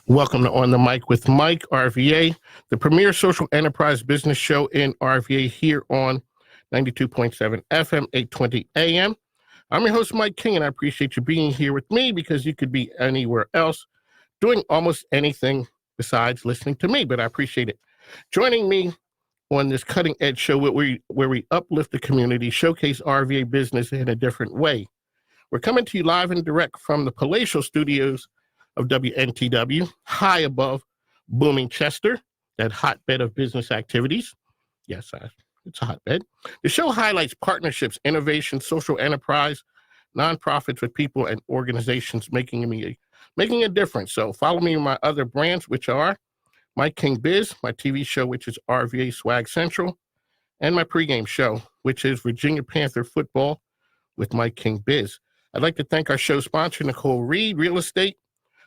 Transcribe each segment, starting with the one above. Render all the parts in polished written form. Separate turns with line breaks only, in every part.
Welcome to On the Mic with Mike, RVA, the premier social enterprise business show in RVA here on 92.7 FM, 820 AM. I'm your host, Mike King, and I appreciate you being here with me because you could be anywhere else doing almost anything besides listening to me, but I appreciate it. Joining me on this cutting edge show where we uplift the community, showcase RVA business in a different way. We're coming to you live and direct from the palatial studios of WNTW, high above booming Chester, that hotbed of business activities. Yes, it's a hotbed. The show highlights partnerships, innovation, social enterprise, nonprofits with people and organizations making a difference. So follow me in my other brands, which are Mike King Biz, my TV show, which is RVA Swag Central, and my pregame show, which is Virginia Panther Football with Mike King Biz. I'd like to thank our show sponsor, Nicole Reed Real Estate.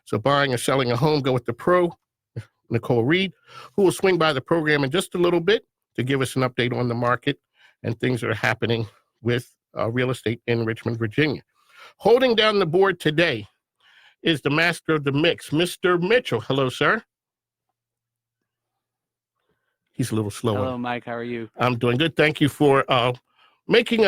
So buying or selling a home, go with the pro, Nicole Reed, who will swing by the program in just a little bit to give us an update on the market and things that are happening with real estate in Richmond, Virginia. Holding down the board today is the master of the mix, Mr. Mitchell. Hello, sir. He's a little slower.
Hello, Mike. How are you?
I'm doing good. Thank you for making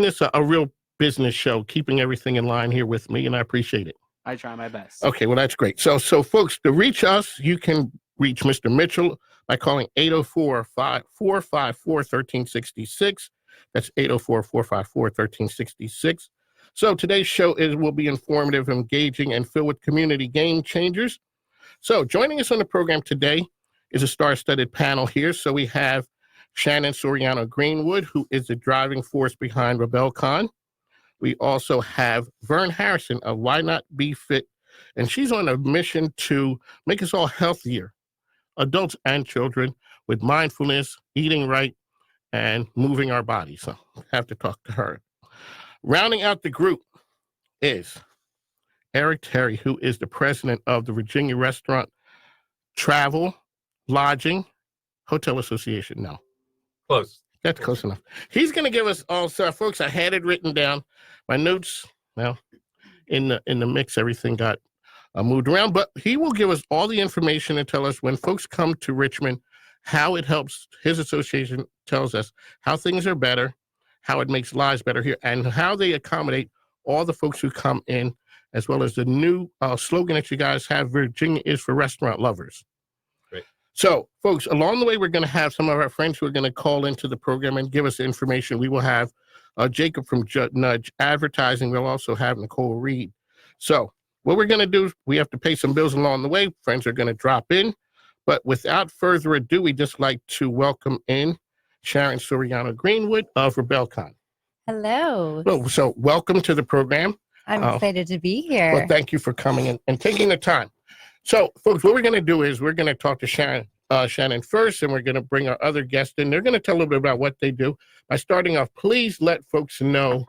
this a real business show, keeping everything in line here with me, and I appreciate it.
I try my best.
Okay, well, that's great. So folks, to reach us, you can reach Mr. Mitchell by calling 804-454-1366. That's 804-454-1366. So today's show will be informative, engaging, and filled with community game changers. So joining us on the program today is a star-studded panel here. So we have Shannon Soriano Greenwood, who is the driving force behind Rebelle. We also have Vern Harrison of Why Not Be Fit, and she's on a mission to make us all healthier, adults and children, with mindfulness, eating right, and moving our bodies. So I have to talk to her. Rounding out the group is Eric Terry, who is the president of the Virginia Restaurant Travel, Lodging, Hotel Association. No.
Close.
That's close enough. He's going to give us also, folks, I had it written down. My notes, well, in the mix, everything got moved around, but he will give us all the information and tell us when folks come to Richmond, how it helps. His association tells us how things are better, how it makes lives better here, and how they accommodate all the folks who come in, as well as the new slogan that you guys have, Virginia is for restaurant lovers. So, folks, along the way, we're going to have some of our friends who are going to call into the program and give us information. We will have Jacob from Nudge Advertising. We'll also have Nicole Reed. So, what we're going to do, we have to pay some bills along the way. Friends are going to drop in. But without further ado, we'd just like to welcome in Shannon Soriano Greenwood of Rebelle.
Hello.
So, welcome to the program.
I'm excited to be here.
Well, thank you for coming and taking the time. So, folks, what we're going to do is we're going to talk to Shannon first, and we're going to bring our other guests in. They're going to tell a little bit about what they do. By starting off, please let folks know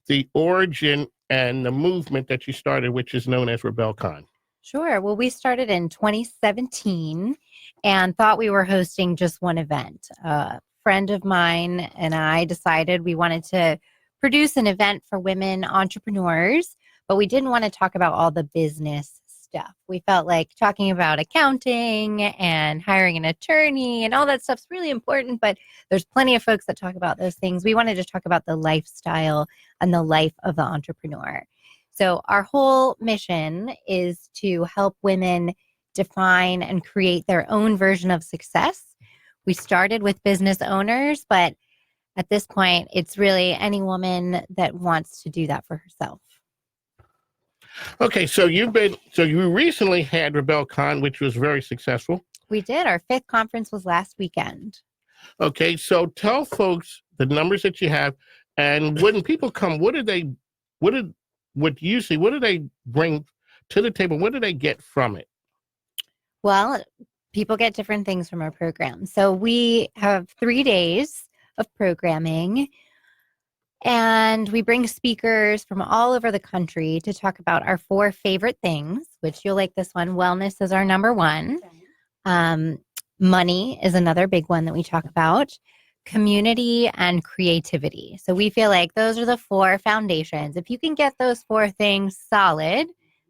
the origin and the movement that you started, which is known as Rebelle.
Sure. Well, we started in 2017 and thought we were hosting just one event. A friend of mine and I decided we wanted to produce an event for women entrepreneurs, but we didn't want to talk about all the business stuff. We felt like talking about accounting and hiring an attorney and all that stuff's really important, but there's plenty of folks that talk about those things. We wanted to talk about the lifestyle and the life of the entrepreneur. So our whole mission is to help women define and create their own version of success. We started with business owners, but at this point, it's really any woman that wants to do that for herself.
Okay, so you recently had Rebelle, which was very successful.
We did. Our 5th conference was last weekend.
Okay, so tell folks the numbers that you have, and when people come, what do they bring to the table? What do they get from it?
Well, people get different things from our program. So we have 3 days of programming. And we bring speakers from all over the country to talk about our 4 favorite things, which you'll like this one. Wellness is our number 1. Money is another big one that we talk about. community, and creativity. So we feel like those are the 4 foundations. If you can get those 4 things solid,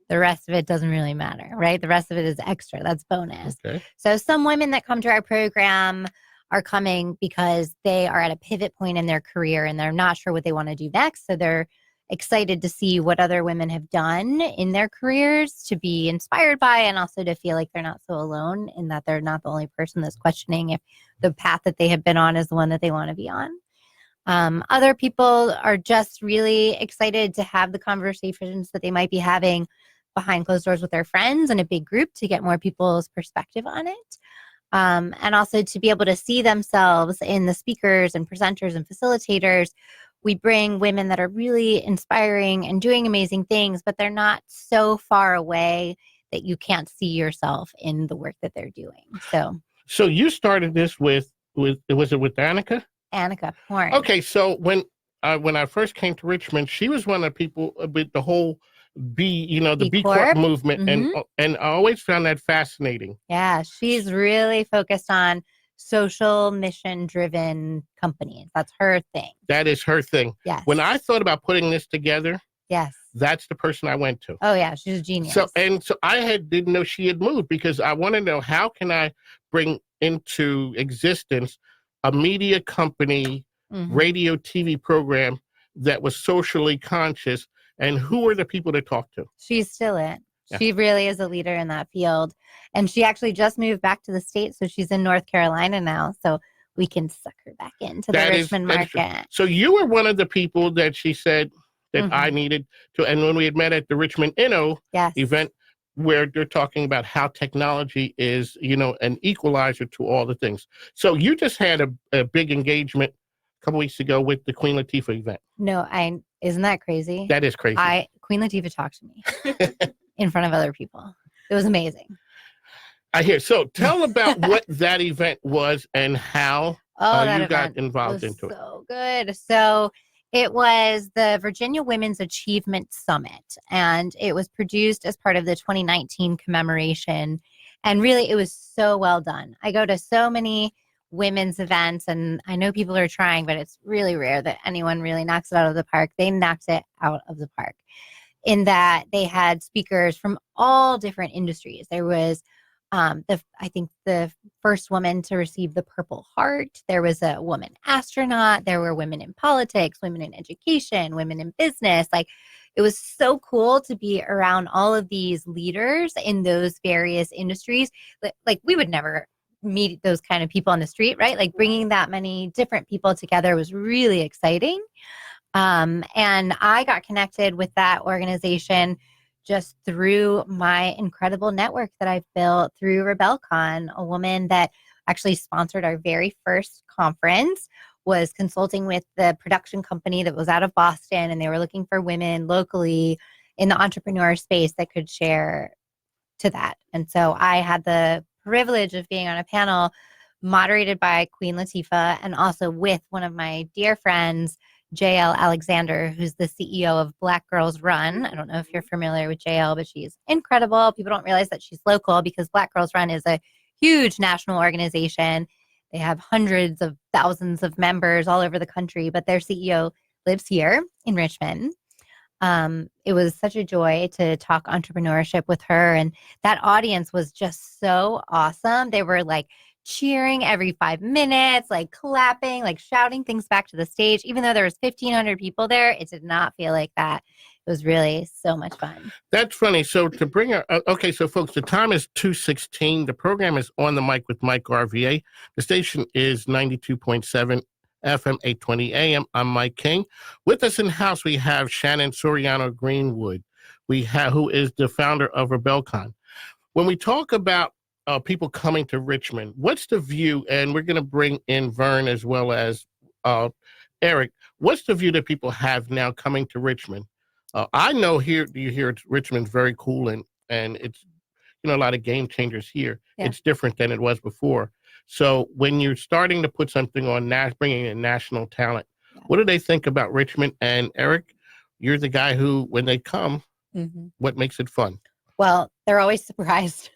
the rest of it doesn't really matter, right? The rest of it is extra. That's bonus.
Okay.
So some women that come to our program are coming because they are at a pivot point in their career and they're not sure what they want to do next. So they're excited to see what other women have done in their careers to be inspired by, and also to feel like they're not so alone in that they're not the only person that's questioning if the path that they have been on is the one that they want to be on. Other people are just really excited to have the conversations that they might be having behind closed doors with their friends in a big group to get more people's perspective on it. And also to be able to see themselves in the speakers and presenters and facilitators. We bring women that are really inspiring and doing amazing things, but they're not so far away that you can't see yourself in the work that they're doing.
So you started this with was it with Annika?
Annika Horn.
Okay, so when I first came to Richmond, she was one of the people with the whole the B Corp movement, and I always found that fascinating.
Yeah, she's really focused on social mission driven companies. That's her thing.
That is her thing.
Yes.
When I thought about putting this together,
yes,
that's the person I went to.
Oh yeah, she's a genius.
So I didn't know she had moved, because I want to know, how can I bring into existence a media company, radio, TV program that was socially conscious, and who are the people to talk to?
She's still it.
Yeah.
She really is a leader in that field. And she actually just moved back to the States. So she's in North Carolina now. So we can suck her back into the Richmond market.
So you were one of the people that she said that I needed to. And when we had met at the Richmond Inno event, where they're talking about how technology is, an equalizer to all the things. So you just had a big engagement a couple weeks ago with the Queen Latifah event.
No, isn't that crazy?
That is crazy.
Queen Latifah talked to me in front of other people. It was amazing.
I hear. So tell about what that event was and how you got involved into it.
So good. So it was the Virginia Women's Achievement Summit, and it was produced as part of the 2019 commemoration. And really, it was so well done. I go to so many women's events, and I know people are trying, but it's really rare that anyone really knocks it out of the park. They knocked it out of the park in that they had speakers from all different industries. There was I think the first woman to receive the Purple Heart. There was a woman astronaut. There were women in politics, women in education, women in business. Like, it was so cool to be around all of these leaders in those various industries. Like, we would never meet those kind of people on the street, right? Like, bringing that many different people together was really exciting. And I got connected with that organization just through my incredible network that I've built through RebelleCon. A woman that actually sponsored our very first conference was consulting with the production company that was out of Boston, and they were looking for women locally in the entrepreneur space that could share to that. And so I had the privilege of being on a panel moderated by Queen Latifah, and also with one of my dear friends, JL Alexander, who's the CEO of Black Girls Run. I don't know if you're familiar with JL, but she's incredible. People don't realize that she's local, because Black Girls Run is a huge national organization. They have hundreds of thousands of members all over the country, but their CEO lives here in Richmond. It was such a joy to talk entrepreneurship with her, and that audience was just so awesome. They were like cheering every 5 minutes, like clapping, like shouting things back to the stage. Even though there was 1,500 people there, it did not feel like that. It was really so much fun.
That's funny. So to bring her, okay, so folks, the time is 2:16. The program is On the Mic with Mike RVA. The station is 92.7 FM, 820 AM. I'm Mike King. With us in house, we have Shannon Soriano Greenwood, who is the founder of RebelleCon. When we talk about people coming to Richmond, what's the view? And we're going to bring in Verne as well as Eric. What's the view that people have now coming to Richmond? I know here Richmond's very cool, and it's a lot of game changers here. Yeah. It's different than it was before. So when you're starting to put something on, bringing in national talent, what do they think about Richmond? And Eric, you're the guy who, when they come, what makes it fun?
Well, they're always surprised.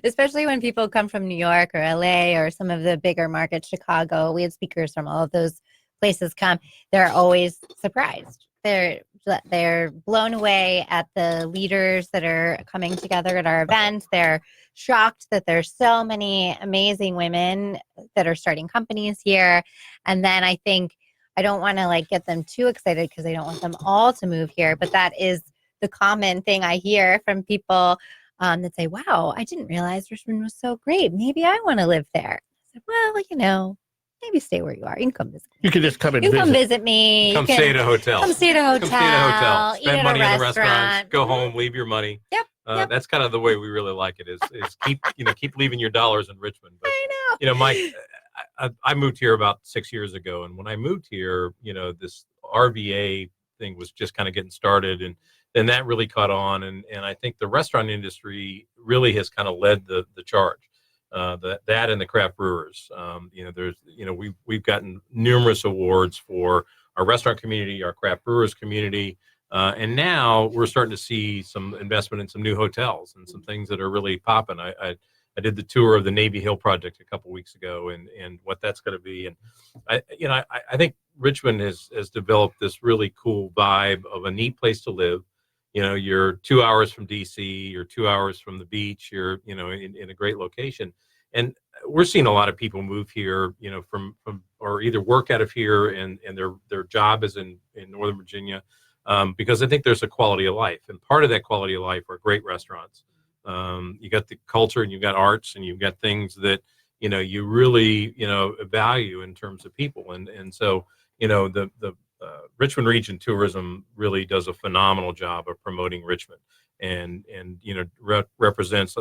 especially when people come from New York or LA or some of the bigger markets, Chicago. We had speakers from all of those places come. They're always surprised. They're blown away at the leaders that are coming together at our event. They're shocked that there's so many amazing women that are starting companies here. And then I think I don't want to like get them too excited because I don't want them all to move here. But that is the common thing I hear from people that say, wow, I didn't realize Richmond was so great. Maybe I want to live there. I said, well, maybe stay where you are. You can come visit.
You can just come and
You
visit.
can visit me.
Come stay at a hotel.
Come stay at a hotel.
Come stay at a hotel.
Eat
Spend
at
money
a
in the restaurants.
restaurant.
Go home. Leave your money.
Yep. Yep.
That's kind of the way we really like it. Is keep leaving your dollars in Richmond. But,
I know.
Mike, I moved here about 6 years ago, and when I moved here, this RVA thing was just kind of getting started, and then that really caught on, and I think the restaurant industry really has kind of led the charge. That and the craft brewers. We've gotten numerous awards for our restaurant community, our craft brewers community, and now we're starting to see some investment in some new hotels and some things that are really popping. I did the tour of the Navy Hill project a couple weeks ago, and what that's going to be. And I think Richmond has developed this really cool vibe of a neat place to live. You're 2 hours from DC, you're 2 hours from the beach, you're in a great location. And we're seeing a lot of people move here, from or either work out of here and their job is in Northern Virginia, because I think there's a quality of life, and part of that quality of life are great restaurants. You got the culture, and you've got arts, and you've got things that you really value in terms of people, and so the Richmond Region Tourism really does a phenomenal job of promoting Richmond, and represents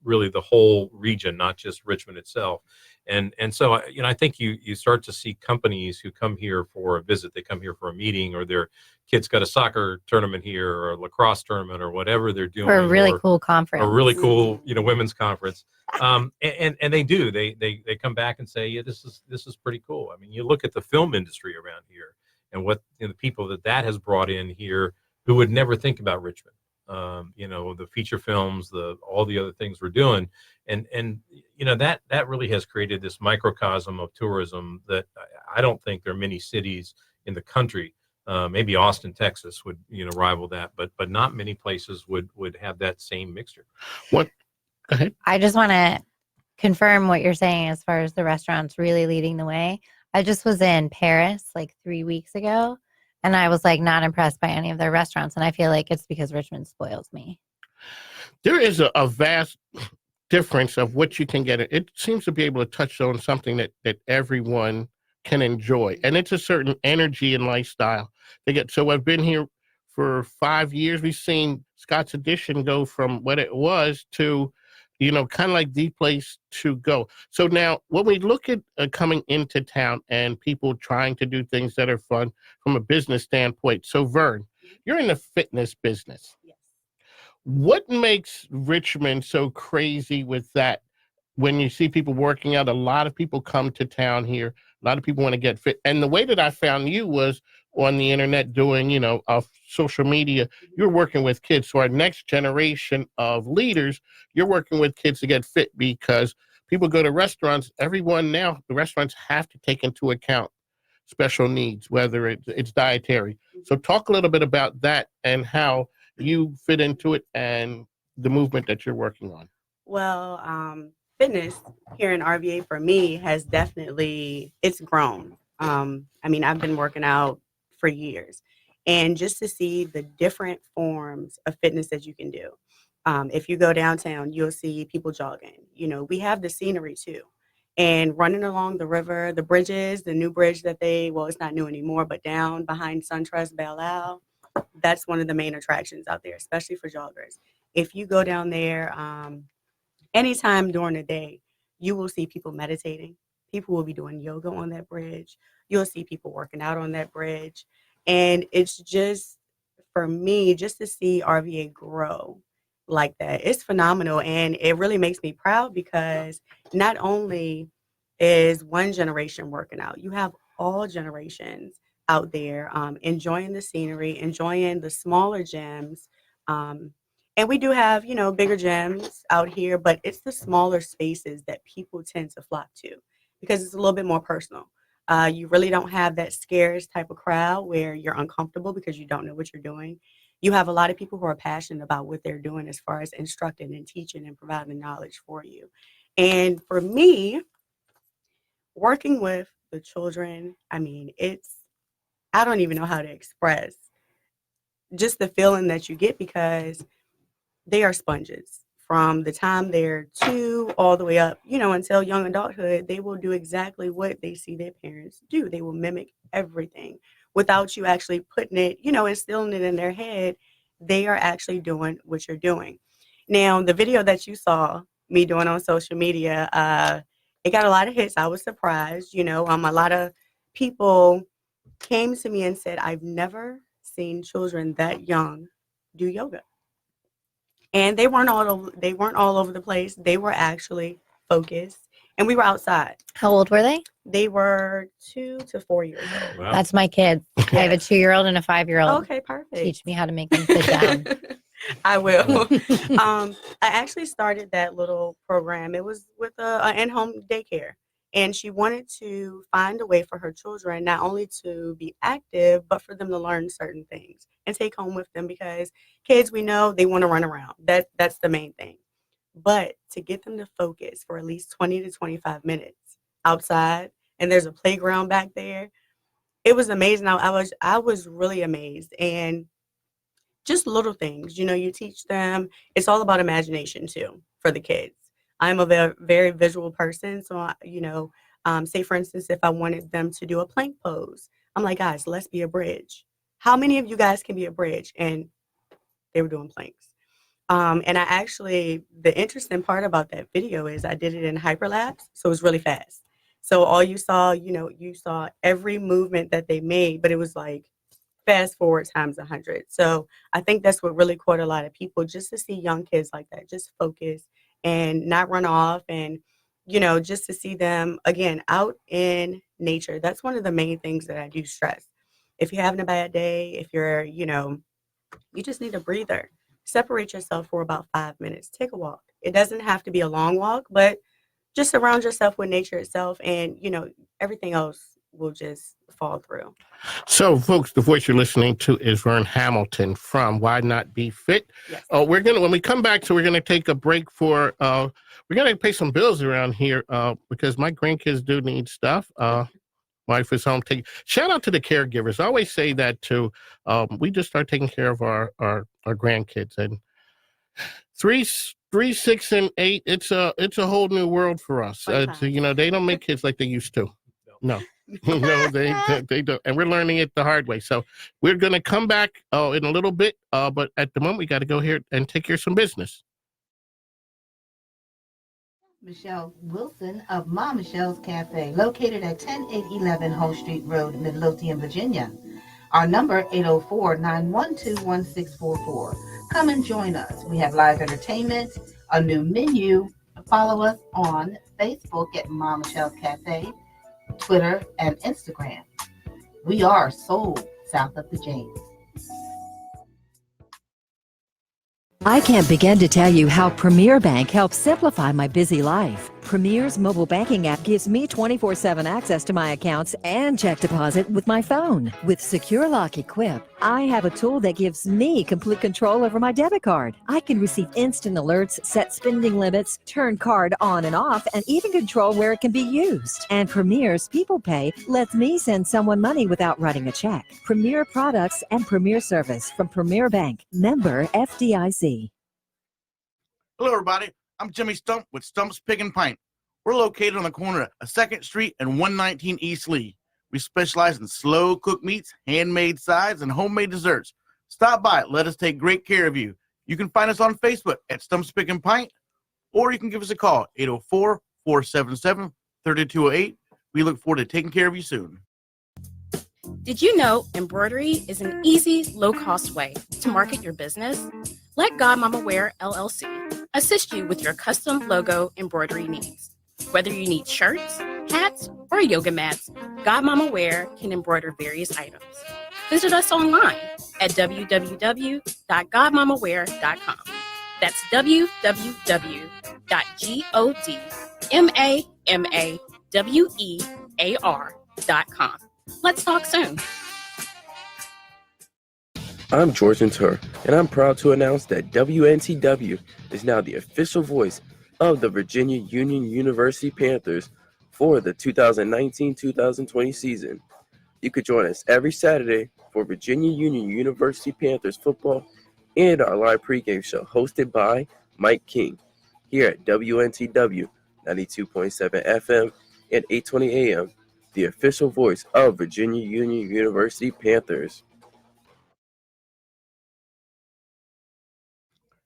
really the whole region, not just Richmond itself. And so I think you start to see companies who come here for a visit. They come here for a meeting, or their kids got a soccer tournament here, or a lacrosse tournament, or whatever they're doing,
or a really cool conference,
a really cool women's conference. And they do they come back and say, yeah, this is pretty cool. I mean, you look at the film industry around here, and what the people that has brought in here who would never think about Richmond. The feature films, all the other things we're doing, and that really has created this microcosm of tourism that I don't think there are many cities in the country. Maybe Austin, Texas would rival that, but not many places would have that same mixture.
What? Go ahead.
I just want to confirm what you're saying as far as the restaurants really leading the way. I just was in Paris like 3 weeks ago, and I was like not impressed by any of their restaurants. And I feel like it's because Richmond spoils me.
There is a vast difference of what you can get. It seems to be able to touch on something that everyone can enjoy. And it's a certain energy and lifestyle they get. So I've been here for 5 years. We've seen Scott's Addition go from what it was to, kind of like the place to go. So now when we look at coming into town and people trying to do things that are fun from a business standpoint. So Vern, you're in the fitness business.
Yes.
What makes Richmond so crazy with that? When you see people working out, a lot of people come to town here. A lot of people want to get fit. And the way that I found you was on the internet doing, social media. You're working with kids. So our next generation of leaders, you're working with kids to get fit, because people go to restaurants. Everyone now, the restaurants have to take into account special needs, whether it's dietary. So talk a little bit about that and how you fit into it and the movement that you're working on.
Well, fitness here in RVA for me has it's grown. I've been working out for years, and just to see the different forms of fitness that you can do. If you go downtown, you'll see people jogging. We have the scenery too, and running along the river, the bridges, the new bridge it's not new anymore, but down behind SunTrust Belle Isle, that's one of the main attractions out there, especially for joggers. If you go down there, anytime during the day, you will see people meditating. People will be doing yoga on that bridge. You'll see people working out on that bridge. And it's just, for me, just to see RVA grow like that, it's phenomenal. And it really makes me proud, because not only is one generation working out, you have all generations out there enjoying the scenery, enjoying the smaller gyms, And we do have, bigger gyms out here, but it's the smaller spaces that people tend to flock to because it's a little bit more personal. You really don't have that scarce type of crowd where you're uncomfortable because you don't know what you're doing. You have a lot of people who are passionate about what they're doing as far as instructing and teaching and providing knowledge for you. And for me, working with the children, I mean, I don't even know how to express just the feeling that you get because they are sponges. From the time they're 2 all the way up, until young adulthood, they will do exactly what they see their parents do. They will mimic everything without you actually putting it, instilling it in their head. They are actually doing what you're doing. Now, the video that you saw me doing on social media, it got a lot of hits. I was surprised. A lot of people came to me and said, I've never seen children that young do yoga. And they weren't all over the place. They were actually focused. And we were outside.
How old were they?
They were 2 to 4 years old.
Wow.
That's my kids. I have a 2-year-old and a 5-year-old.
Okay, perfect.
Teach me how to make them sit down.
I will. I actually started that little program. It was with an in-home daycare. And she wanted to find a way for her children not only to be active, but for them to learn certain things and take home with them because kids, we know they want to run around. That's the main thing. But to get them to focus for at least 20 to 25 minutes outside, and there's a playground back there, it was amazing. I was really amazed. And just little things, you teach them. It's all about imagination too for the kids. I'm a very, very visual person. So, say for instance, if I wanted them to do a plank pose, I'm like, guys, let's be a bridge. How many of you guys can be a bridge? And they were doing planks. And the interesting part about that video is I did it in hyperlapse. So it was really fast. So all you saw, you saw every movement that they made, but it was like fast forward times 100. So I think that's what really caught a lot of people, just to see young kids like that, just focus and not run off. And, just to see them, again, out in nature. That's one of the main things that I do stress. If you're having a bad day, if you're, you just need a breather. Separate yourself for about 5 minutes. Take a walk. It doesn't have to be a long walk, but just surround yourself with nature itself, and, everything else will just fall through.
So, folks, the voice you're listening to is Vern Hamilton from Why Not Be Fit.
Yes.
When we come back, we're gonna take a break for we're gonna pay some bills around here because my grandkids do need stuff. Wife is home. Shout out to the caregivers. I always say that too. We just start taking care of our grandkids, and 3, 6, and 8. It's a whole new world for us. They don't make kids like they used to. No. No, they don't, and we're learning it the hard way. So we're going to come back in a little bit, but at the moment we got to go here and take care of some business.
Michelle Wilson of Ma Michelle's Cafe, located at 10811 Home Street Road, Midlothian, Virginia. Our number 804-912-1644. Come and join us. We have live entertainment, a new menu. Follow us on Facebook at Ma Michelle's Cafe, Twitter, and Instagram. We are sold south of the James.
I can't begin to tell you how Premier Bank helps simplify my busy life. Premier's mobile banking app gives me 24/7 access to my accounts and check deposit with my phone. With Secure Lock equipped, I have a tool that gives me complete control over my debit card. I can receive instant alerts, set spending limits, turn card on and off, and even control where it can be used. And Premier's People Pay lets me send someone money without writing a check. Premier products and Premier service from Premier Bank. Member FDIC.
Hello, everybody. I'm Jimmy Stump with Stump's Pig and Pint. We're located on the corner of 2nd Street and 119 East Lee. We specialize in slow-cooked meats, handmade sides, and homemade desserts. Stop by. Let us take great care of you. You can find us on Facebook at Stump's Pig and Pint, or you can give us a call, 804-477-3208. We look forward to taking care of you soon.
Did you know embroidery is an easy, low-cost way to market your business? Let Godmama Wear LLC assist you with your custom logo embroidery needs. Whether you need shirts, hats, or yoga mats, Godmama Wear can embroider various items. Visit us online at www.godmamawear.com. That's www.godmamawear.com. Let's talk soon.
I'm Jordan Tur, and I'm proud to announce that WNTW is now the official voice of the Virginia Union University Panthers for the 2019-2020 season. You could join us every Saturday for Virginia Union University Panthers football and our live pregame show hosted by Mike King here at WNTW 92.7 FM and 820 AM, the official voice of Virginia Union University Panthers.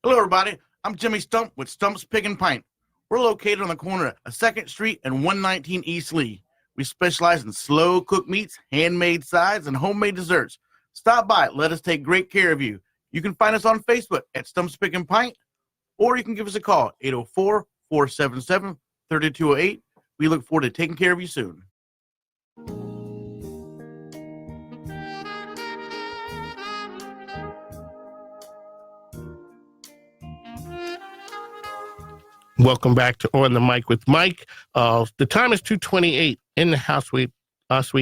Hello, everybody. I'm Jimmy Stump with Stump's Pig and Pint. We're located on the corner of 2nd Street and 119 East Lee. We specialize in slow-cooked meats, handmade sides, and homemade desserts. Stop by. Let us take great care of you. You can find us on Facebook at Stump's Pig and Pint, or you can give us a call, 804-477-3208. We look forward to taking care of you soon.
Welcome back to On the Mic with Mike. The time is 2:28. In the house we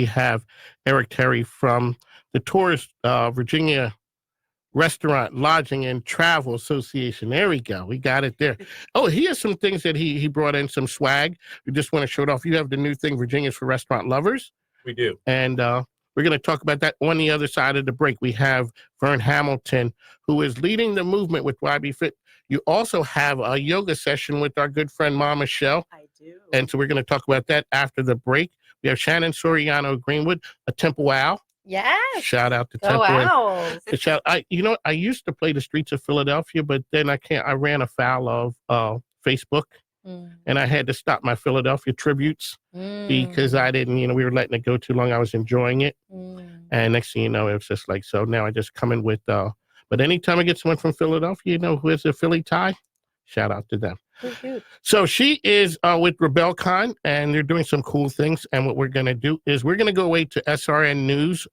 have Eric Terry from the Tourist Virginia Restaurant, Lodging, and Travel Association. There we go. We got it there. Oh, here's some things that he brought in, some swag. We just want to show it off. You have the new thing, Virginia's for Restaurant Lovers.
We do.
And we're going to talk about that on the other side of the break. We have Vern Hamilton, who is leading the movement with YB Fit. You also have a yoga session with our good friend Mama Shell.
I do.
And so we're going to talk about that after the break. We have Shannon Soriano of Greenwood, a Temple Wow.
Yes.
Shout out to
Go
Temple.
Owls.
I used to play the streets of Philadelphia, but then I ran afoul of Facebook. And I had to stop my Philadelphia tributes because I didn't, we were letting it go too long. I was enjoying it. And next thing you know, it was just like, so now I just come in with, but anytime I get someone from Philadelphia, who has a Philly tie, shout out to them. So she is with Rebelle Con, and they're doing some cool things. And what we're going to do is we're going to go away to SRN News.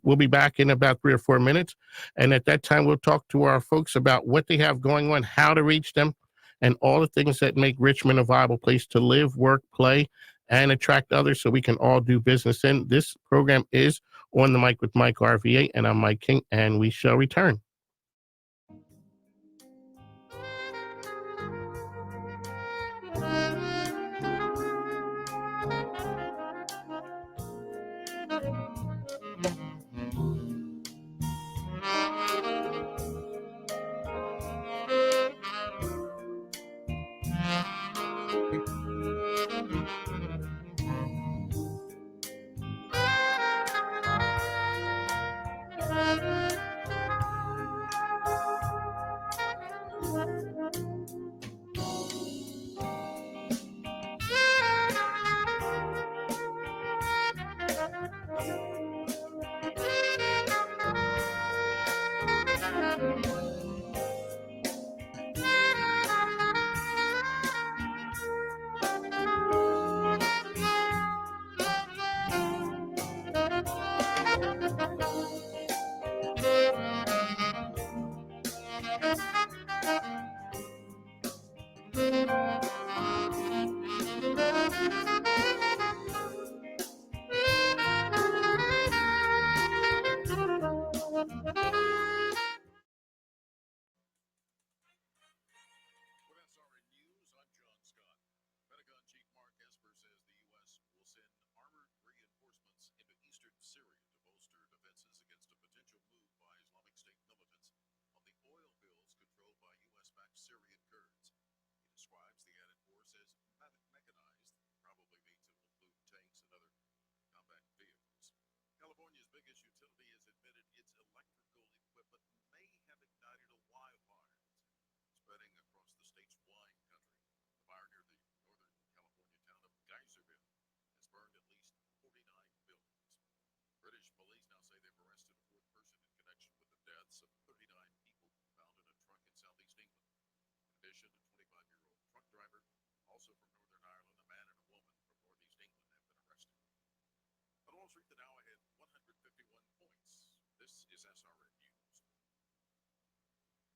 We'll be back in about 3 or 4 minutes. And at that time, we'll talk to our folks about what they have going on, how to reach them, and all the things that make Richmond a viable place to live, work, play, and attract others so we can all do business. And this program is On the Mic with Mike RVA, and I'm Mike King, and we shall return.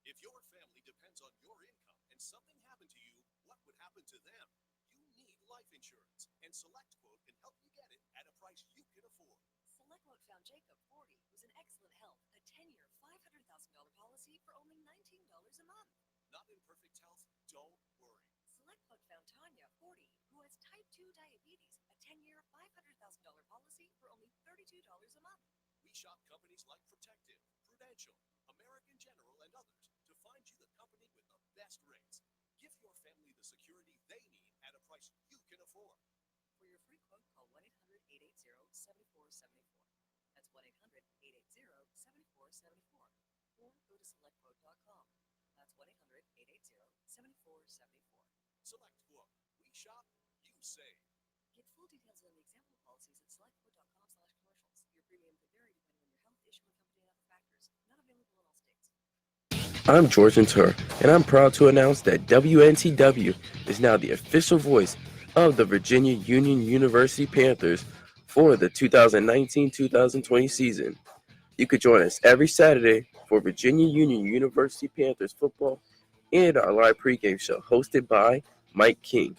If your family depends on your income and something happened to you, what would happen to them? You need life insurance, and SelectQuote can help you get it at a price you can afford.
SelectQuote found Jacob, 40, who's in excellent health, a 10-year, $500,000 policy for only $19 a month.
Not in perfect health? Don't worry.
SelectQuote found Tanya, 40, who has type 2 diabetes, a 10-year, $500,000 policy for only $32 a month.
We shop companies like Protective, Prudential, American General, and others to find you the company with the best rates. Give your family the security they need at a price you can afford.
For your free quote, call 1-800-880-7474. That's 1-800-880-7474. Or go to SelectQuote.com. That's 1-800-880-7474.
SelectQuote. We shop, you save.
Get full details on the example policies at SelectQuote.com/commercials. Your premium can vary depending on your health, issuing company, and other factors. Not available in all states.
I'm George Tur, and I'm proud to announce that WNTW is now the official voice of the Virginia Union University Panthers for the 2019-2020 season. You could join us every Saturday for Virginia Union University Panthers football and our live pregame show hosted by Mike King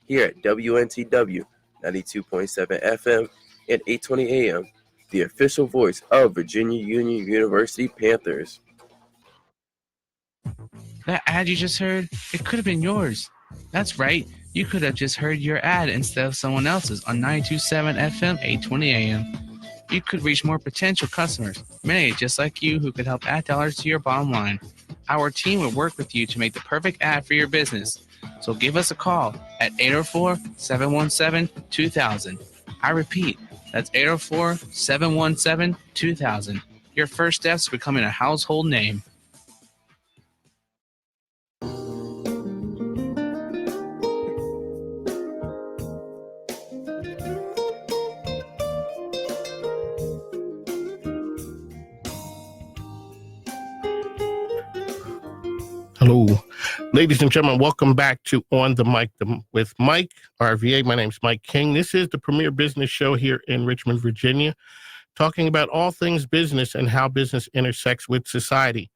here at WNTW 92.7 FM and 820 AM, the official voice of Virginia Union University Panthers.
That ad you just heard, it could have been yours. That's right, you could have just heard your ad instead of someone else's on 92.7 FM, 820 AM. You could reach more potential customers, many just like you who could help add dollars to your bottom line. Our team will work with you to make the perfect ad for your business. So give us a call at 804-717-2000. I repeat, that's 804-717-2000. Your first steps to becoming a household name.
Hello, ladies and gentlemen. Welcome back to On the Mic with Mike, RVA. My name is Mike King. This is the premier business show here in Richmond, Virginia, talking about all things business and how business intersects with society.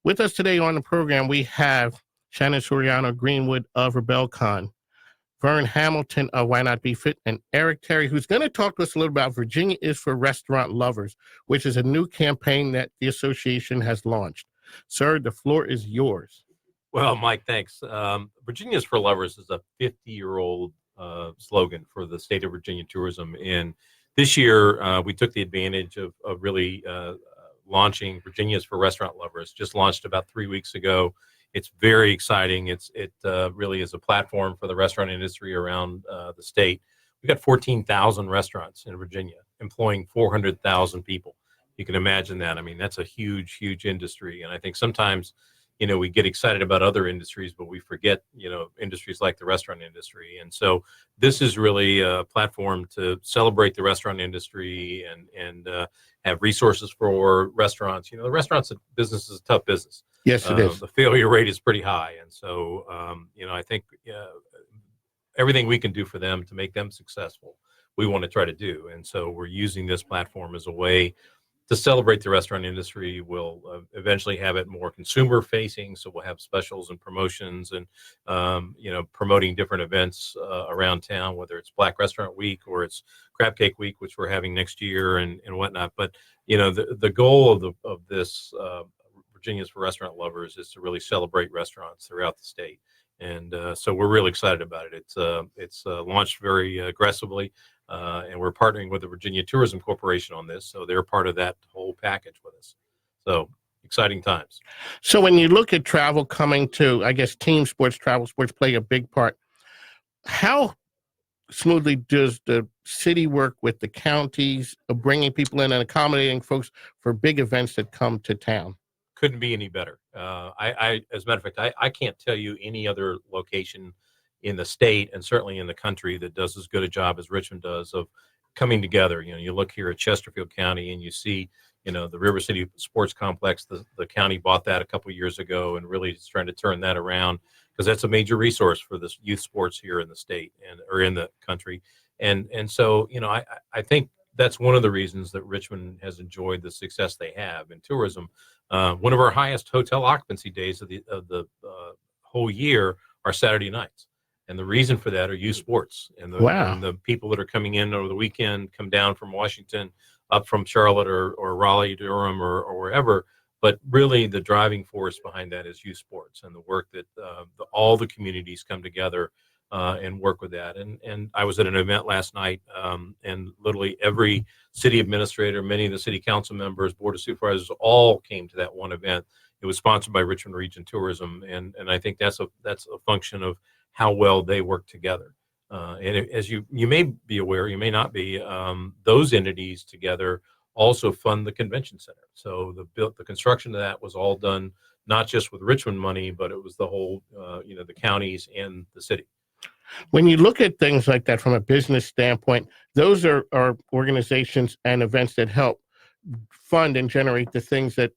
With us today on the program, we have Shannon Soriano, Greenwood of Rebelle, Vern Hamilton of Why Not Be Fit, and Eric Terry, who's going to talk to us a little about Virginia is for Restaurant Lovers, which is a new campaign that the association has launched. Sir, the floor is yours.
Well, Mike, thanks. Virginia's for Lovers is a 50-year-old slogan for the state of Virginia tourism. And this year, we took the advantage of really launching Virginia's for Restaurant Lovers. Just launched about 3 weeks ago. It's very exciting. It really is a platform for the restaurant industry around the state. We've got 14,000 restaurants in Virginia, employing 400,000 people. You can imagine that. I mean, that's a huge, huge industry. And I think sometimes, we get excited about other industries, but we forget, industries like the restaurant industry. And so this is really a platform to celebrate the restaurant industry and have resources for restaurants. The restaurants business is a tough business.
Yes, it is.
The failure rate is pretty high. And so, I think everything we can do for them to make them successful, we want to try to do. And so we're using this platform as a way to celebrate the restaurant industry. We'll eventually have it more consumer facing. So we'll have specials and promotions and, promoting different events around town, whether it's Black Restaurant Week or it's Crab Cake Week, which we're having next year and whatnot. But, the goal of this Virginia's for Restaurant Lovers is to really celebrate restaurants throughout the state. And so we're really excited about it. It's launched very aggressively. And we're partnering with the Virginia Tourism Corporation on this. So they're part of that whole package with us. So exciting times.
So when you look at travel coming to, I guess, team sports, travel sports play a big part. How smoothly does the city work with the counties of bringing people in and accommodating folks for big events that come to town?
Couldn't be any better. I as a matter of fact, I can't tell you any other location in the state and certainly in the country that does as good a job as Richmond does of coming together. You look here at Chesterfield County and you see, the River City Sports Complex, the county bought that a couple of years ago and really is trying to turn that around because that's a major resource for this youth sports here in the state or in the country. And so, I think that's one of the reasons that Richmond has enjoyed the success they have in tourism. One of our highest hotel occupancy days of the whole year are Saturday nights. And the reason for that are youth sports. And the people that are coming in over the weekend come down from Washington, up from Charlotte or Raleigh, Durham, or wherever. But really the driving force behind that is youth sports and the work that all the communities come together and work with that. And I was at an event last night, and literally every city administrator, many of the city council members, board of supervisors, all came to that one event. It was sponsored by Richmond Region Tourism, and I think that's a function of how well they work together. As you may be aware, you may not be, those entities together also fund the convention center. So the construction of that was all done not just with Richmond money, but it was the whole, the counties and the city.
When you look at things like that from a business standpoint, those are organizations and events that help fund and generate the things that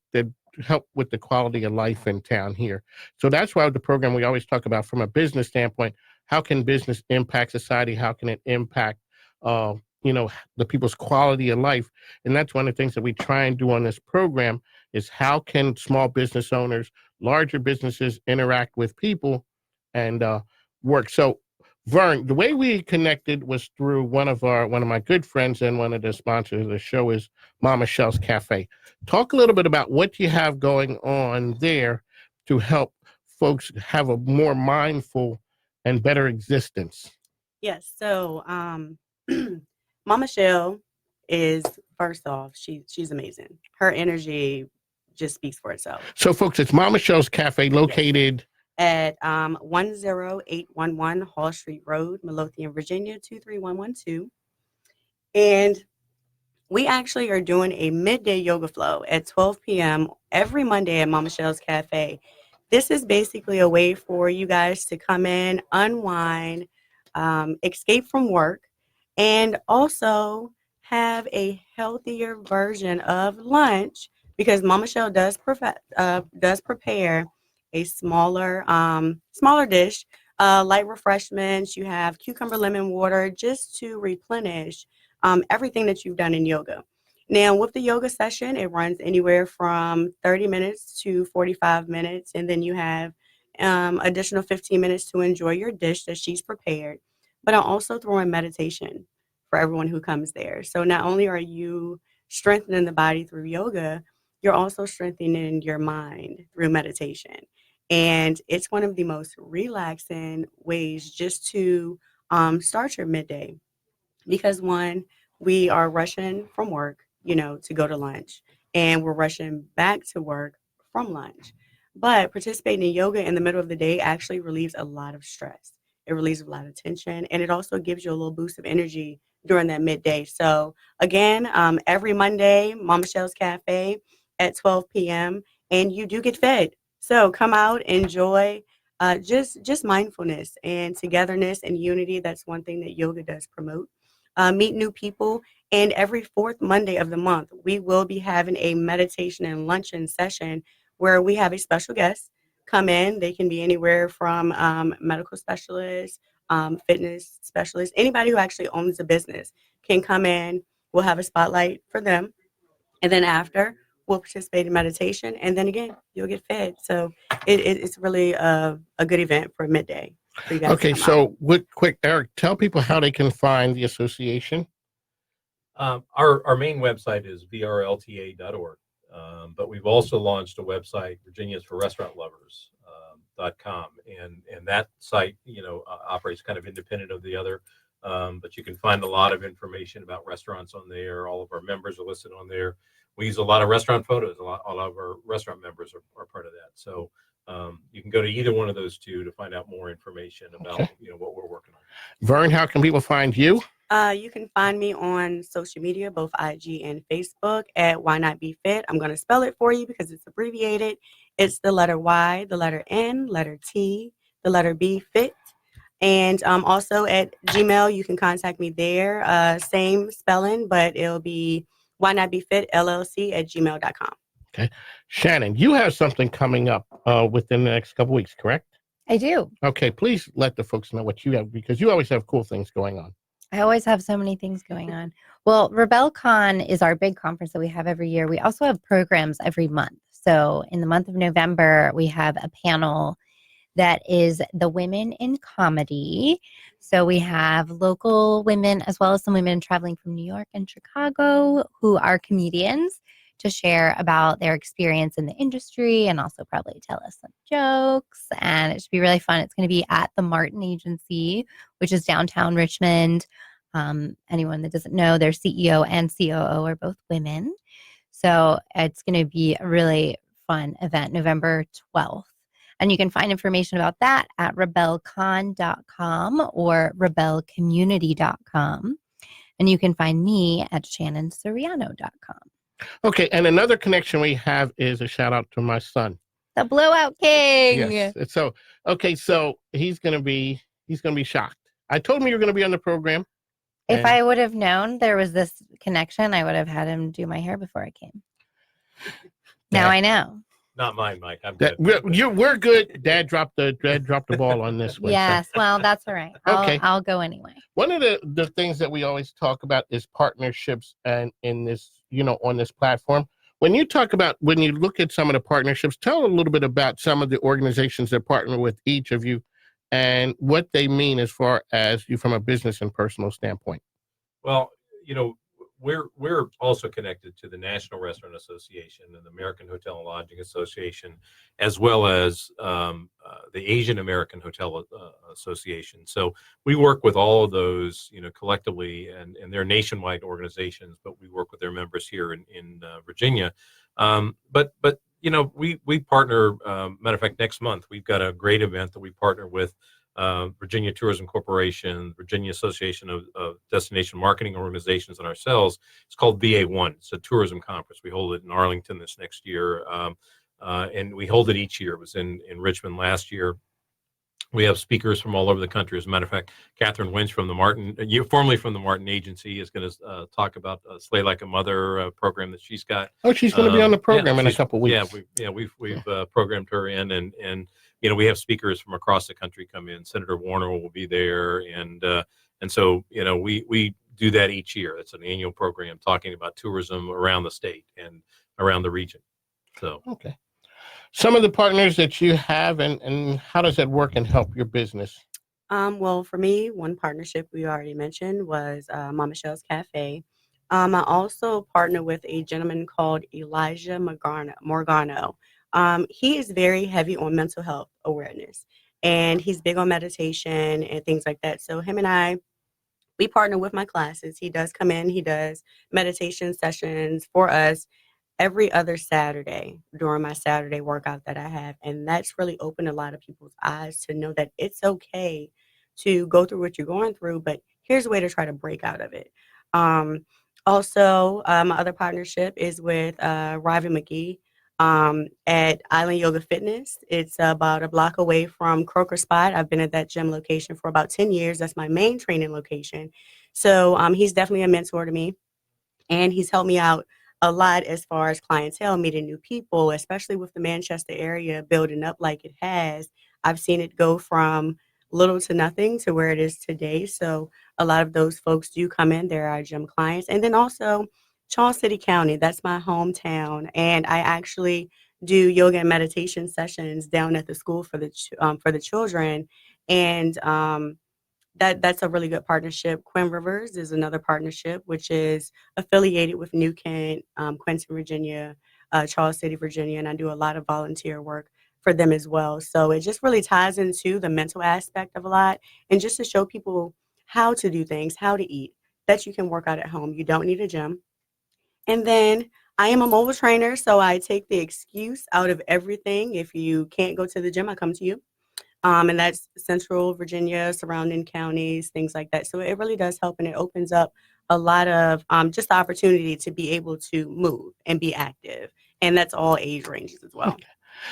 help with the quality of life in town here. So that's why the program we always talk about from a business standpoint, how can business impact society? How can it impact, the people's quality of life? And that's one of the things that we try and do on this program is how can small business owners, larger businesses interact with people and work. So Vern, the way we connected was through one of my good friends and one of the sponsors of the show is Mama Michelle's Cafe. Talk a little bit about what you have going on there to help folks have a more mindful and better existence.
Yes. So Mama Michelle is, first off, she's amazing. Her energy just speaks for itself.
So folks, it's Mama Michelle's Cafe located
at 10811 Hall Street Road, Midlothian, Virginia, 23112. And we actually are doing a midday yoga flow at 12 p.m. every Monday at Mama Michelle's Cafe. This is basically a way for you guys to come in, unwind, escape from work, and also have a healthier version of lunch because Mama Michelle does prepare a smaller dish, light refreshments. You have cucumber lemon water just to replenish everything that you've done in yoga. Now, with the yoga session, it runs anywhere from 30 minutes to 45 minutes, and then you have additional 15 minutes to enjoy your dish that she's prepared. But I'll also throw in meditation for everyone who comes there. So not only are you strengthening the body through yoga, you're also strengthening your mind through meditation. And it's one of the most relaxing ways just to start your midday. Because one, we are rushing from work, to go to lunch. And we're rushing back to work from lunch. But participating in yoga in the middle of the day actually relieves a lot of stress. It relieves a lot of tension. And it also gives you a little boost of energy during that midday. So again, every Monday, Mama Michelle's Cafe at 12 p.m. And you do get fed. So come out, enjoy just mindfulness and togetherness and unity. That's one thing that yoga does promote. Meet new people. And every fourth Monday of the month, we will be having a meditation and luncheon session where we have a special guest come in. They can be anywhere from medical specialists, fitness specialists, anybody who actually owns a business can come in. We'll have a spotlight for them. And then after, we'll participate in meditation, and then again, you'll get fed. So it's really a good event for midday. For you guys
okay, so quick, Eric, tell people how they can find the association.
Our main website is vrlta.org, but we've also launched a website, Virginia's for Restaurant Lovers. .com, and that site operates kind of independent of the other, but you can find a lot of information about restaurants on there. All of our members are listed on there. We use a lot of restaurant photos. A lot of our restaurant members are part of that. So you can go to either one of those two to find out more information about what we're working on.
Vern, how can people find you?
You can find me on social media, both IG and Facebook at Why Not Be Fit. I'm going to spell it for you because it's abbreviated. It's the letter Y, the letter N, letter T, the letter B, fit. And also at Gmail, you can contact me there. Same spelling, but it'll be Why Not Be Fit LLC at gmail.com.
Okay. Shannon, you have something coming up within the next couple weeks, correct?
I do.
Okay, please let the folks know what you have because you always have cool things going on.
I always have so many things going on. Well, RebelleCon is our big conference that we have every year. We also have programs every month. So in the month of November, we have a panel that is the Women in Comedy. So we have local women as well as some women traveling from New York and Chicago who are comedians to share about their experience in the industry and also probably tell us some jokes. And it should be really fun. It's going to be at the Martin Agency, which is downtown Richmond. Anyone that doesn't know, their CEO and COO are both women. So it's going to be a really fun event, November 12th. And you can find information about that at rebellecon.com or rebellecommunity.com. And you can find me at shannonsoriano.com.
Okay, and another connection we have is a shout out to my son.
The Blowout King.
Yes. So he's gonna be shocked. I told him you were gonna be on the program.
If I would have known there was this connection, I would have had him do my hair before I came. Now I know.
Not mine, Mike. I'm
good. We're good. Dad dropped the ball on this one.
Yes, well, that's all right. I'll go anyway.
One of the things that we always talk about is partnerships, and in this, on this platform. When you look at some of the partnerships, tell a little bit about some of the organizations that partner with each of you and what they mean as far as you from a business and personal standpoint.
Well, we're also connected to the National Restaurant Association and the American Hotel and Lodging Association, as well as the Asian American Hotel Association. So we work with all of those, collectively, and they're nationwide organizations, but we work with their members here in Virginia. But we partner. Matter of fact, next month we've got a great event that we partner with Virginia Tourism Corporation, Virginia Association of Destination Marketing Organizations, and ourselves. It's called VA1. It's a tourism conference. We hold it in Arlington this next year, and we hold it each year. It was in Richmond last year. We have speakers from all over the country. As a matter of fact, Catherine Winch from the Martin, formerly from the Martin Agency, is going to talk about Slay Like a Mother program that she's got.
Oh, she's going to be on the program in a couple of weeks.
We've programmed her in, and we have speakers from across the country come in. Senator Warner will be there, and so we do that each year. It's an annual program talking about tourism around the state and around the region. So
okay. Some of the partners that you have, and how does that work and help your business?
Well, for me, one partnership we already mentioned was Mama Michelle's Cafe. I also partner with a gentleman called Elijah Morgano. He is very heavy on mental health awareness, and he's big on meditation and things like that. So him and we partner with my classes. He does come in. He does meditation sessions for us every other Saturday during my Saturday workout that I have. And that's really opened a lot of people's eyes to know that it's okay to go through what you're going through, but here's a way to try to break out of it. Also, my other partnership is with Ravi McGee at Island Yoga Fitness. It's about a block away from Croker Spot. I've been at that gym location for about 10 years. That's my main training location. So he's definitely a mentor to me, and he's helped me out a lot as far as clientele, meeting new people, especially with the Manchester area building up like it has. I've seen it go from little to nothing to where it is today. So a lot of those folks do come in. They're our gym clients. And then also Charles City County, that's my hometown. And I actually do yoga and meditation sessions down at the school for the children. And that's a really good partnership. Quinn Rivers is another partnership, which is affiliated with New Kent, Quincy, Virginia, Charles City, Virginia, and I do a lot of volunteer work for them as well. So it just really ties into the mental aspect of a lot, and just to show people how to do things, how to eat, that you can work out at home. You don't need a gym. And then I am a mobile trainer, so I take the excuse out of everything. If you can't go to the gym, I come to you. And that's Central Virginia, surrounding counties, things like that. So it really does help, and it opens up a lot of just the opportunity to be able to move and be active. And that's all age ranges as well.
Okay.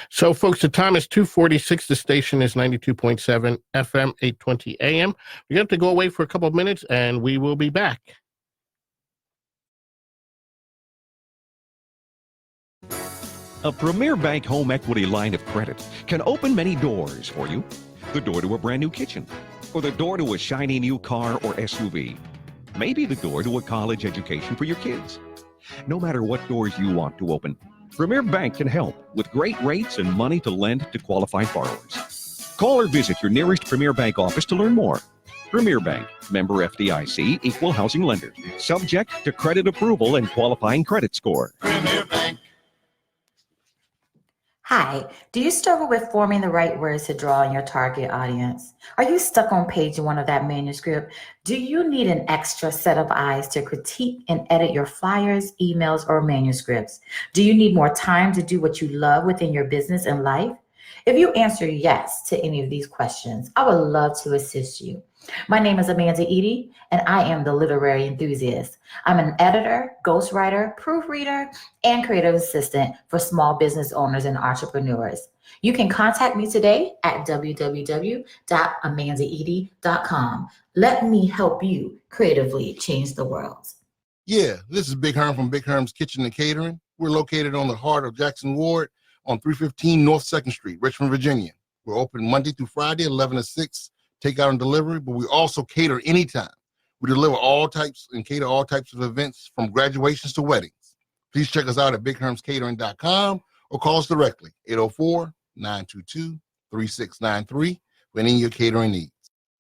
So, folks, the time is 2:46. The station is 92.7 FM, 820 AM. We have to go away for a couple of minutes, and we will be back.
A Premier Bank home equity line of credit can open many doors for you. The door to a brand new kitchen, or the door to a shiny new car or SUV. Maybe the door to a college education for your kids. No matter what doors you want to open, Premier Bank can help with great rates and money to lend to qualified borrowers. Call or visit your nearest Premier Bank office to learn more. Premier Bank, member FDIC, equal housing lender. Subject to credit approval and qualifying credit score.
Premier Bank.
Hi, do you struggle with forming the right words to draw in your target audience? Are you stuck on page 1 of that manuscript? Do you need an extra set of eyes to critique and edit your flyers, emails, or manuscripts? Do you need more time to do what you love within your business and life? If you answer yes to any of these questions, I would love to assist you. My name is Amanda Edie, and I am the literary enthusiast. I'm an editor, ghostwriter, proofreader, and creative assistant for small business owners and entrepreneurs. You can contact me today at www.amandaedie.com. Let me help you creatively change the world.
Yeah, this is Big Herm from Big Herm's Kitchen and Catering. We're located on the heart of Jackson Ward on 315 North 2nd Street, Richmond, Virginia. We're open Monday through Friday, 11 to 6. Takeout and delivery, but we also cater anytime. We deliver all types and cater all types of events from graduations to weddings. Please check us out at bighermscatering.com or call us directly, 804-922-3693 for any of your catering needs.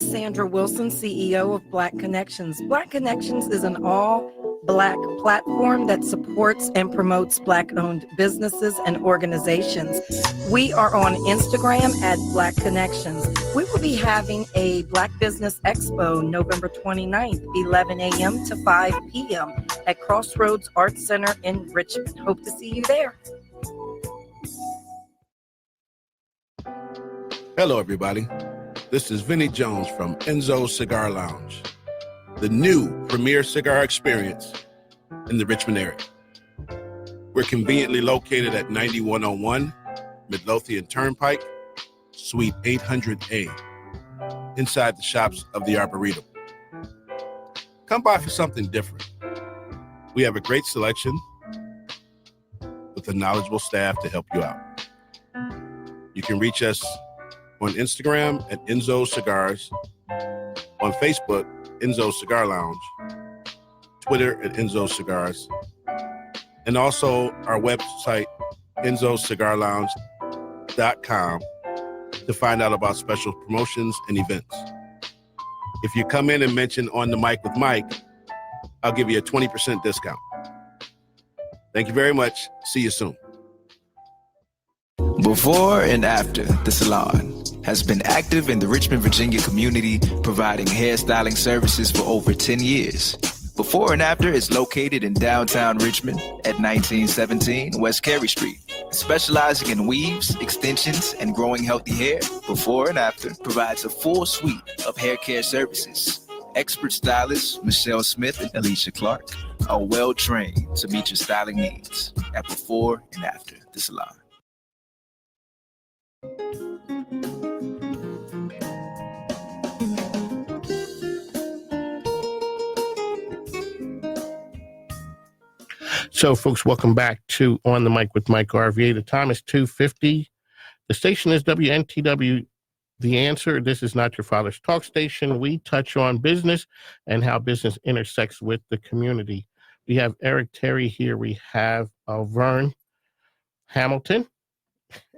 Sandra Wilson, CEO of Black Connections. Black Connections is an all-Black platform that supports and promotes Black-owned businesses and organizations. We are on Instagram at Black Connections. We will be having a Black Business Expo November 29th, 11 a.m. to 5 p.m. at Crossroads Arts Center in Richmond. Hope to see you there.
Hello, everybody. This is Vinnie Jones from Enzo's Cigar Lounge, the new premier cigar experience in the Richmond area. We're conveniently located at 9101 Midlothian Turnpike, Suite 800A, inside the shops of the Arboretum. Come by for something different. We have a great selection with a knowledgeable staff to help you out. You can reach us on Instagram at Enzo Cigars, on Facebook, Enzo Cigar Lounge, Twitter at Enzo Cigars, and also our website, enzocigarlounge.com, to find out about special promotions and events. If you come in and mention On the Mic with Mike, I'll give you a 20% discount. Thank you very much. See you soon.
Before and after the salon has been active in the Richmond, Virginia community, providing hairstyling services for over 10 years. Before and After is located in downtown Richmond at 1917 West Carey Street. Specializing in weaves, extensions, and growing healthy hair, Before and After provides a full suite of hair care services. Expert stylists Michelle Smith and Alicia Clark are well trained to meet your styling needs at Before and After the salon.
So, folks, welcome back to On the Mic with Mike RVA. The time is 2:50. The station is WNTW. The Answer. This is not your father's talk station. We touch on business and how business intersects with the community. We have Eric Terry here. We have Vern Hamilton,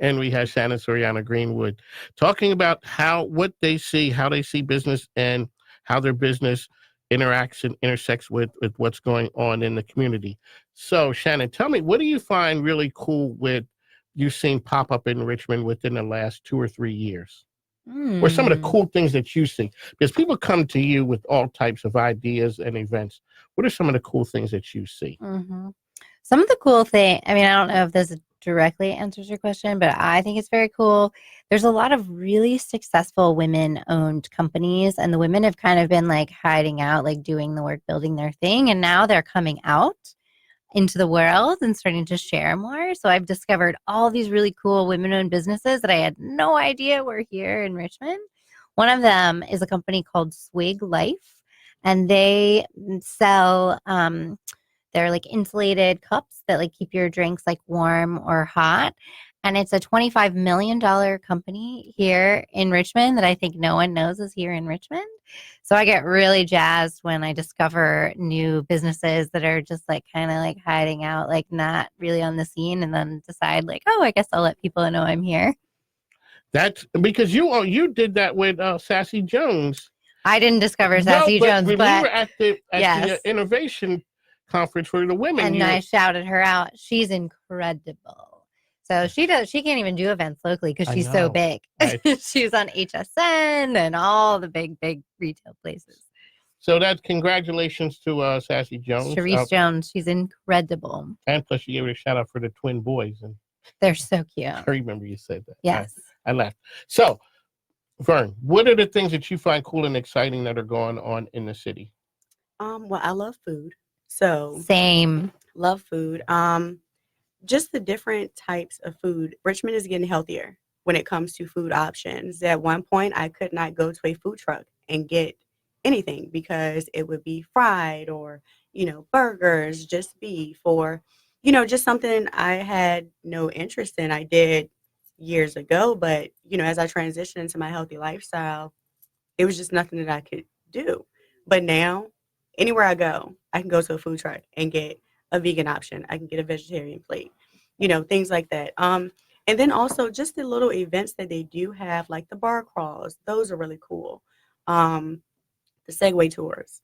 and we have Shannon Soriano Greenwood talking about what they see, how they see business, and how their business interacts and intersects with what's going on in the community. So, Shannon, tell me, what do you find really cool with you've seen pop up in Richmond within the last 2 or 3 years? Or some of the cool things that you see? Because people come to you with all types of ideas and events. What are some of the cool things that you see?
Mm-hmm. Some of the cool thing, I mean, I don't know if this directly answers your question, but I think it's very cool. There's a lot of really successful women-owned companies, and the women have kind of been like hiding out, like doing the work, building their thing, and now they're coming out into the world and starting to share more. So I've discovered all these really cool women-owned businesses that I had no idea were here in Richmond. One of them is a company called Swig Life, and they sell they're like insulated cups that like keep your drinks like warm or hot. And it's a $25 million company here in Richmond that I think no one knows is here in Richmond. So I get really jazzed when I discover new businesses that are just like kind of like hiding out, like not really on the scene, and then decide like, oh, I guess I'll let people know I'm here.
That's because you did that with Sassy Jones.
I didn't discover Sassy Jones,
we
but
were at the
yes.
innovation conference for the women.
And I shouted her out. She's incredible. So she can't even do events locally because she's so big. She's on HSN and all the big retail places.
So that's congratulations to Sassy Jones.
Sharice Jones, she's incredible.
And plus you gave her a shout out for the twin boys. And
they're so cute.
I remember you said that.
Yes.
I laughed. So, Vern, what are the things that you find cool and exciting that are going on in the city?
Well, I love food. So
same.
Love food. Just the different types of food. Richmond is getting healthier when it comes to food options. At one point, I could not go to a food truck and get anything because it would be fried or, burgers, just beef, or, just something I had no interest in. I did years ago, but, as I transitioned into my healthy lifestyle, it was just nothing that I could do. But now, anywhere I go, I can go to a food truck and get a vegan option. I can get a vegetarian plate, things like that. And then also just the little events that they do have, like the bar crawls. Those are really cool. The Segway tours.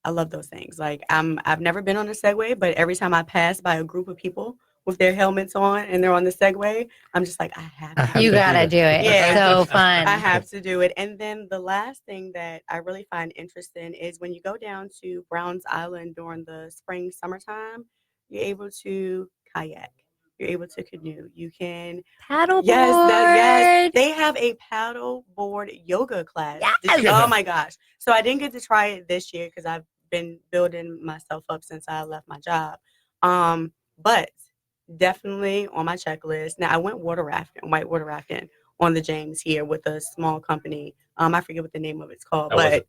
I love those things. Like I've never been on a Segway, but every time I pass by a group of people with their helmets on and they're on the Segway, I'm just like, I have to.
You gotta do it.
Yeah.
It's so fun.
I have to do it. And then the last thing that I really find interesting is when you go down to Browns Island during the spring, summertime, you're able to kayak. You're able to canoe. You can
paddle board.
Yes, they have a paddle board yoga class.
Yes.
Oh my gosh. So I didn't get to try it this year because I've been building myself up since I left my job. But definitely on my checklist. Now I went white water rafting on the James here with a small company. I forget what the name of it's called, but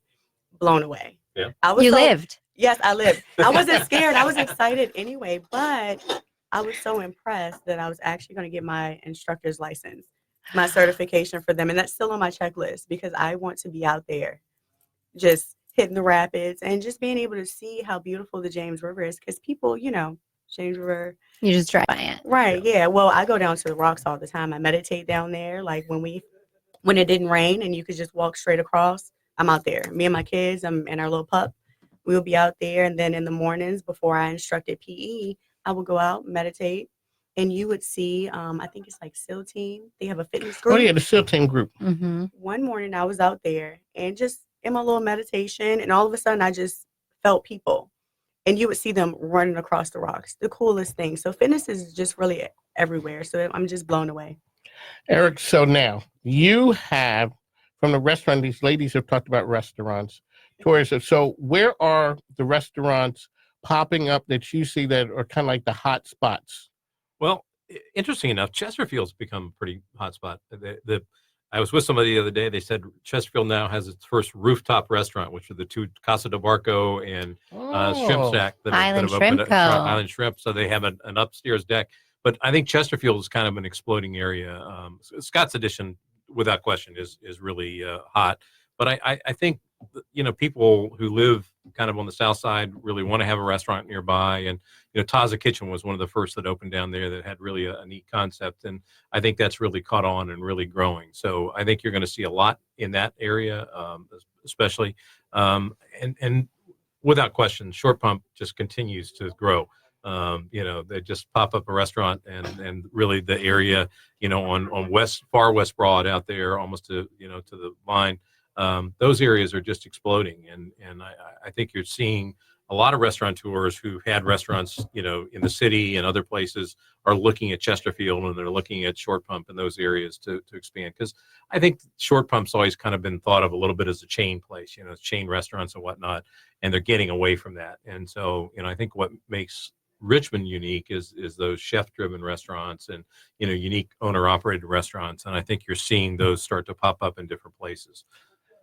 blown away.
Yeah.
You
lived.
Yes, I lived. I wasn't scared. I was excited anyway, but I was so impressed that I was actually going to get my instructor's license, my certification for them. And that's still on my checklist because I want to be out there just hitting the rapids and just being able to see how beautiful the James River is. Because people, James River.
You just drive by it.
Right. Yeah. Well, I go down to the rocks all the time. I meditate down there. Like when it didn't rain and you could just walk straight across, I'm out there. Me and my kids and our little pup, we'll be out there. And then in the mornings before I instructed PE, I would go out, meditate, and you would see, I think it's like SEAL Team. They have a fitness group.
Oh, yeah, the SEAL Team group.
Mm-hmm.
One morning I was out there and just in my little meditation, and all of a sudden I just felt people. And you would see them running across the rocks. The coolest thing. So fitness is just really everywhere. So I'm just blown away.
Eric, so now you have, from the restaurant, these ladies have talked about restaurants, tours. So where are the restaurants popping up that you see that are kind of like the hot spots?
Well, interesting enough, Chesterfield's become a pretty hot spot. I was with somebody the other day. They said Chesterfield now has its first rooftop restaurant, which are the two Casa de Barco and Shrimp Shack that have opened up. Island Shrimp. So they have an upstairs deck. But I think Chesterfield is kind of an exploding area. Scott's Addition, without question, is really hot. But I think people who live kind of on the south side really want to have a restaurant nearby. And Taza Kitchen was one of the first that opened down there that had really a neat concept, and I think that's really caught on and really growing. So I think you're going to see a lot in that area, especially, and without question, Short Pump just continues to grow. They just pop up a restaurant and really the area, on far West Broad out there, almost to the line. Those areas are just exploding, and I think you're seeing a lot of restaurateurs who had restaurants, in the city and other places are looking at Chesterfield and they're looking at Short Pump in those areas to expand. Because I think Short Pump's always kind of been thought of a little bit as a chain place, chain restaurants and whatnot, and they're getting away from that. And so, I think what makes Richmond unique is those chef-driven restaurants and, unique owner-operated restaurants. And I think you're seeing those start to pop up in different places.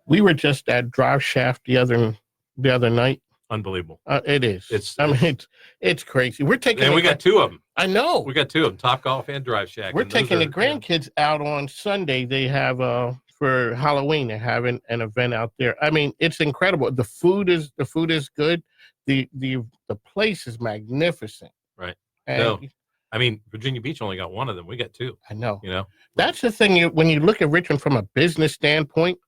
We were just at Drive Shaft the other night.
Unbelievable.
It is. It's crazy. We're taking.
And we got two of them.
I know.
We got two of them, Top Golf and Drive Shack.
We're
and those
taking the
are,
grandkids out on Sunday. They have for Halloween. They're having an event out there. I mean, it's incredible. The food is good. The place is magnificent.
Right.
And
No, I mean, Virginia Beach only got one of them. We got two.
I know.
You know,
That's the thing. When you look at Richmond from a business standpoint,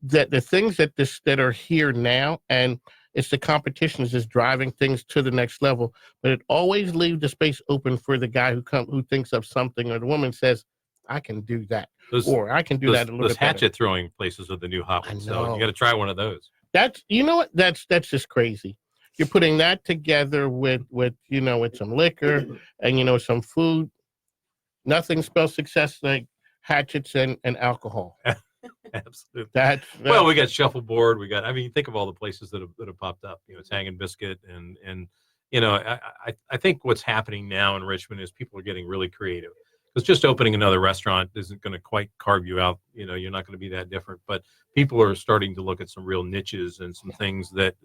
that the things that are here now, and it's the competition is just driving things to the next level. But it always leaves the space open for the guy who thinks of something, or the woman says, "I can do that," or "I can do that a little
those
bit better."
hatchet throwing places are the new hot ones. So
know.
you got to try one of those.
That's what that's just crazy. You're putting that together with with some liquor and some food. Nothing spells success like hatchets and alcohol.
Absolutely.
Well,
we got shuffleboard. We got. I mean, think of all the places that have popped up. Tang and Biscuit, and I think what's happening now in Richmond is people are getting really creative. Because just opening another restaurant isn't going to quite carve you out. You're not going to be that different. But people are starting to look at some real niches and some things that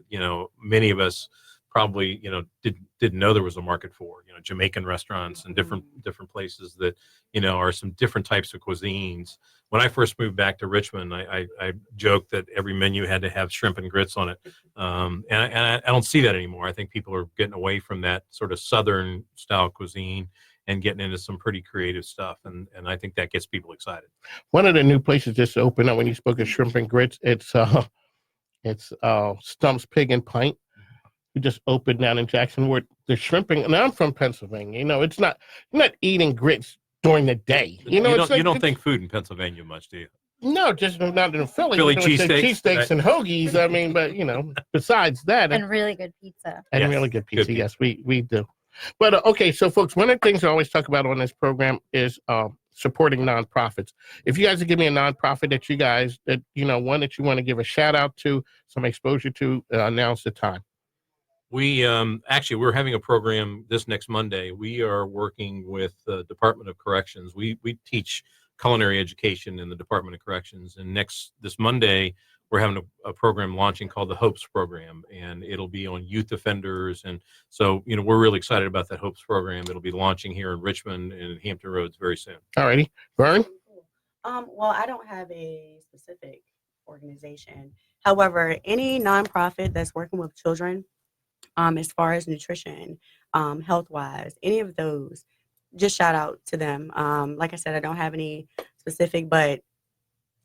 many of us probably didn't know there was a market for. Jamaican restaurants and different places that are some different types of cuisines. When I first moved back to Richmond, I joked that every menu had to have shrimp and grits on it, and I don't see that anymore. I think people are getting away from that sort of Southern style cuisine and getting into some pretty creative stuff, and I think that gets people excited.
One of the new places just opened up when you spoke of shrimp and grits. It's Stump's Pig and Pint. We just opened down in Jackson where the shrimping. And I'm from Pennsylvania. It's not eating grits during the day.
You don't think food in Pennsylvania much, do you?
No, just not in Philly.
Philly cheesesteaks,
cheesesteaks
right?
and hoagies. I mean, but besides that,
And really good pizza.
and really good pizza. Yes, we do. But okay, so folks, one of the things I always talk about on this program is supporting nonprofits. If you guys would give me a nonprofit that you guys one that you want to give a shout out to, some exposure to, announce the time.
We're having a program this next Monday. We are working with the Department of Corrections. We teach culinary education in the Department of Corrections, and this Monday we're having a program launching called the Hopes Program, and it'll be on youth offenders. And so we're really excited about that Hopes Program. It'll be launching here in Richmond and Hampton Roads very soon.
All righty, Vern.
Well, I don't have a specific organization. However, any nonprofit that's working with children, as far as nutrition, health-wise, any of those, just shout out to them. Like I said, I don't have any specific, but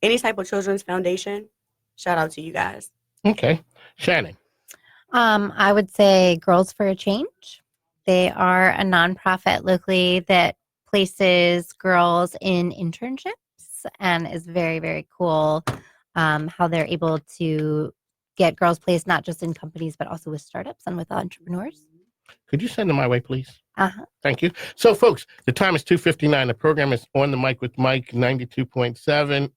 any type of children's foundation, shout out to you guys.
Okay. Shannon.
I would say Girls for a Change. They are a nonprofit locally that places girls in internships and is very, very cool how they're able to get girls placed not just in companies, but also with startups and with entrepreneurs.
Could you send them my way, please?
Uh-huh.
Thank you. So, folks, the time is 2:59. The program is On the Mic with Mike, 92.7,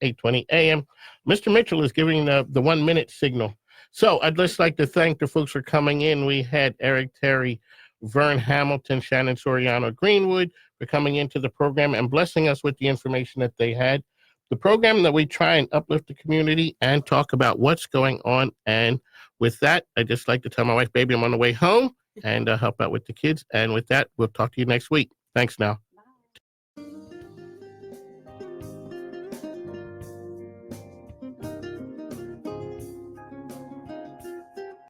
820 a.m. Mr. Mitchell is giving the 1 minute signal. So I'd just like to thank the folks for coming in. We had Eric Terry, Vern Hamilton, Shannon Soriano, Greenwood for coming into the program and blessing us with the information that they had. The program that we try and uplift the community and talk about what's going on. And with that, I'd just like to tell my wife, baby, I'm on the way home and help out with the kids. And with that, we'll talk to you next week. Thanks now.